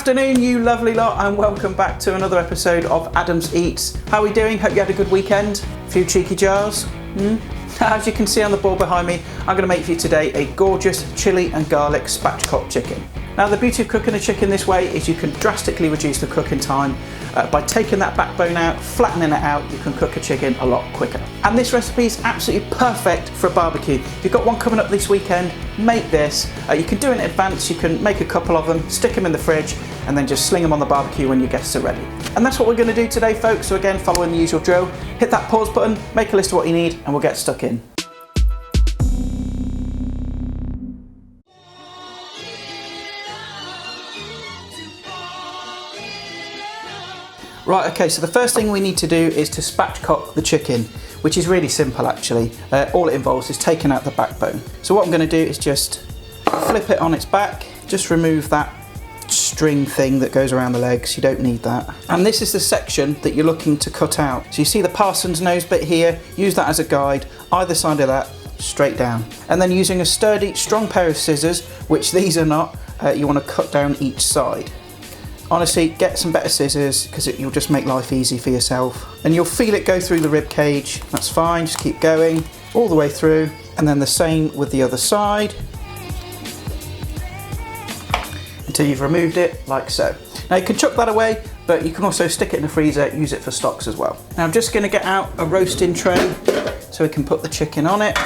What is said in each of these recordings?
Afternoon, you lovely lot, and welcome back to another episode of Adam's Eats. How are we doing? Hope you had a good weekend. A few cheeky jars. As you can see on the board behind me, I'm going to make for you today a gorgeous chili and garlic spatchcock chicken. Now, the beauty of cooking a chicken this way is you can drastically reduce the cooking time. By taking that backbone out, flattening it out, you can cook a chicken a lot quicker. And this recipe is absolutely perfect for a barbecue. If you've got one coming up this weekend, make this. You can do it in advance, you can make a couple of them, stick them in the fridge, and then just sling them on the barbecue when your guests are ready. And that's what we're going to do today, folks. So again, following the usual drill, hit that pause button, make a list of what you need, and we'll get stuck in. Right, okay, so the first thing we need to do is to spatchcock the chicken, which is really simple actually. All it involves is taking out the backbone. So what I'm going to do is just flip it on its back, just remove that string thing that goes around the legs, you don't need that. And this is the section that you're looking to cut out. So you see the parson's nose bit here, use that as a guide, either side of that, straight down. And then using a sturdy, strong pair of scissors, which these are not, you want to cut down each side. Honestly, get some better scissors because you'll just make life easy for yourself. And you'll feel it go through the rib cage. That's fine, just keep going all the way through. And then the same with the other side until you've removed it like so. Now you can chuck that away, but you can also stick it in the freezer, use it for stocks as well. Now I'm just going to get out a roasting tray so we can put the chicken on it.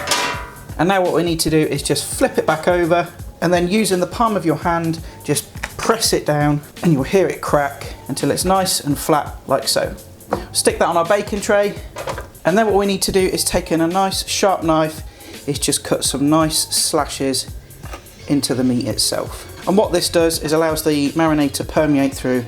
And now what we need to do is just flip it back over and then using the palm of your hand, just press it down and you'll hear it crack until it's nice and flat like so. Stick that on our baking tray, and then what we need to do is take in a nice sharp knife, is just cut some nice slashes into the meat itself. And what this does is allows the marinade to permeate through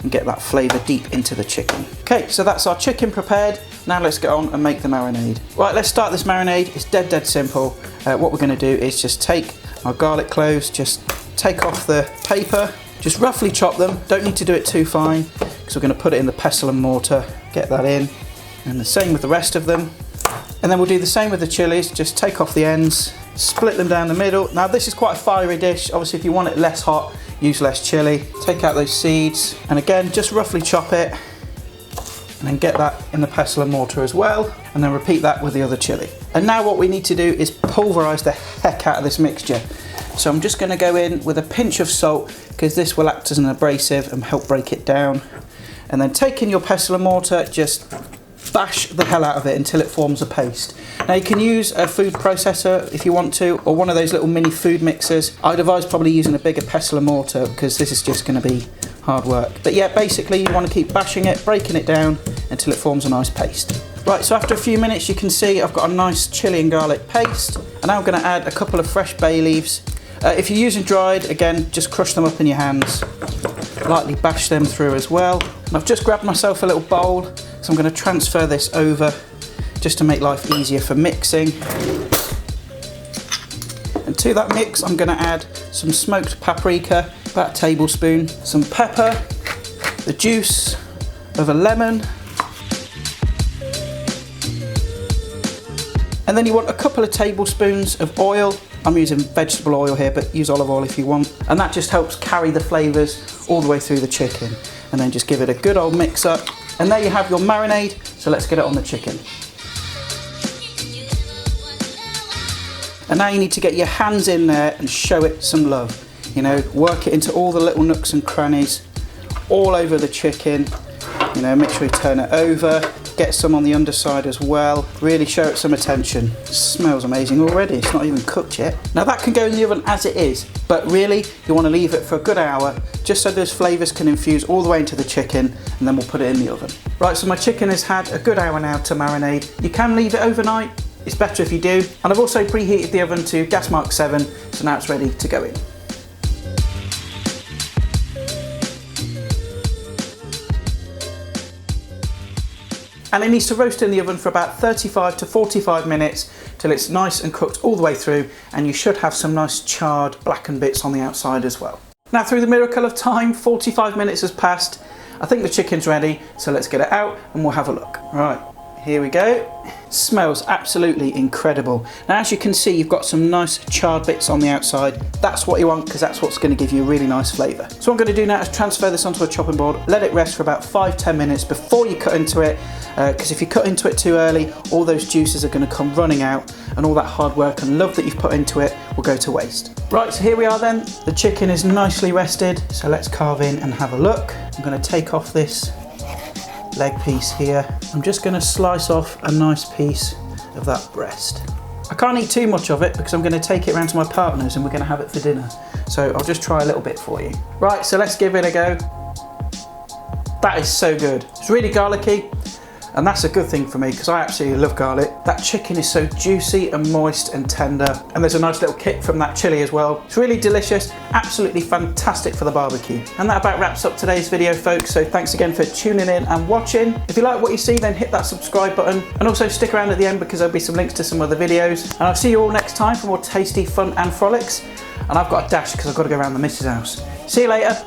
and get that flavour deep into the chicken. Okay, so that's our chicken prepared. Now let's get on and make the marinade. Right, let's start this marinade. It's dead simple. What we're going to do is just take our garlic cloves, just take off the paper, just roughly chop them. Don't need to do it too fine because we're going to put it in the pestle and mortar, get that in. And the same with the rest of them. And then we'll do the same with the chilies, just take off the ends, split them down the middle. Now this is quite a fiery dish. Obviously if you want it less hot, use less chili. Take out those seeds and again, just roughly chop it and then get that in the pestle and mortar as well. And then repeat that with the other chili. And now what we need to do is pulverise the heck out of this mixture. So I'm just going to go in with a pinch of salt because this will act as an abrasive and help break it down. And then taking your pestle and mortar, just bash the hell out of it until it forms a paste. Now you can use a food processor if you want to, or one of those little mini food mixers. I'd advise probably using a bigger pestle and mortar because this is just going to be hard work. But yeah, basically you want to keep bashing it, breaking it down until it forms a nice paste. Right, so after a few minutes you can see I've got a nice chili and garlic paste. And now I'm going to add a couple of fresh bay leaves. If you're using dried, again, just crush them up in your hands. Lightly bash them through as well. And I've just grabbed myself a little bowl, so I'm going to transfer this over just to make life easier for mixing. And to that mix, I'm going to add some smoked paprika, about a tablespoon, some pepper, the juice of a lemon, and then you want a couple of tablespoons of oil. I'm using vegetable oil here, but use olive oil if you want. And that just helps carry the flavours all the way through the chicken. And then just give it a good old mix up. And there you have your marinade, so let's get it on the chicken. And now you need to get your hands in there and show it some love. You know, work it into all the little nooks and crannies, all over the chicken. You know, make sure you turn it over. Get some on the underside as well. Really show it some attention. It smells amazing already. It's not even cooked yet. Now that can go in the oven as it is, but really you want to leave it for a good hour just so those flavours can infuse all the way into the chicken, and then we'll put it in the oven. Right, so my chicken has had a good hour now to marinate. You can leave it overnight. It's better if you do. And I've also preheated the oven to gas mark 7, so now it's ready to go in. And it needs to roast in the oven for about 35 to 45 minutes till it's nice and cooked all the way through, and you should have some nice charred blackened bits on the outside as well. Now through the miracle of time, 45 minutes has passed. I think the chicken's ready, so let's get it out and we'll have a look. Right, here we go. Smells absolutely incredible. Now as you can see, you've got some nice charred bits on the outside. That's what you want, because that's what's going to give you a really nice flavour. So what I'm going to do now is transfer this onto a chopping board, let it rest for about 5-10 minutes before you cut into it, because if you cut into it too early, all those juices are going to come running out, and all that hard work and love that you've put into it will go to waste. Right, so here we are then. The chicken is nicely rested, so let's carve in and have a look. I'm going to take off this leg piece here. I'm just going to slice off a nice piece of that breast. I can't eat too much of it because I'm going to take it around to my partner's and we're going to have it for dinner. So I'll just try a little bit for you. Right, so let's give it a go. That is so good. It's really garlicky, and that's a good thing for me because I absolutely love garlic. That chicken is so juicy and moist and tender, and there's a nice little kick from that chilli as well. It's really delicious, absolutely fantastic for the barbecue. And that about wraps up today's video, folks, so thanks again for tuning in and watching. If you like what you see, then hit that subscribe button, and also stick around at the end because there'll be some links to some other videos. And I'll see you all next time for more tasty fun and frolics. And I've got a dash because I've got to go around the missus' house. See you later.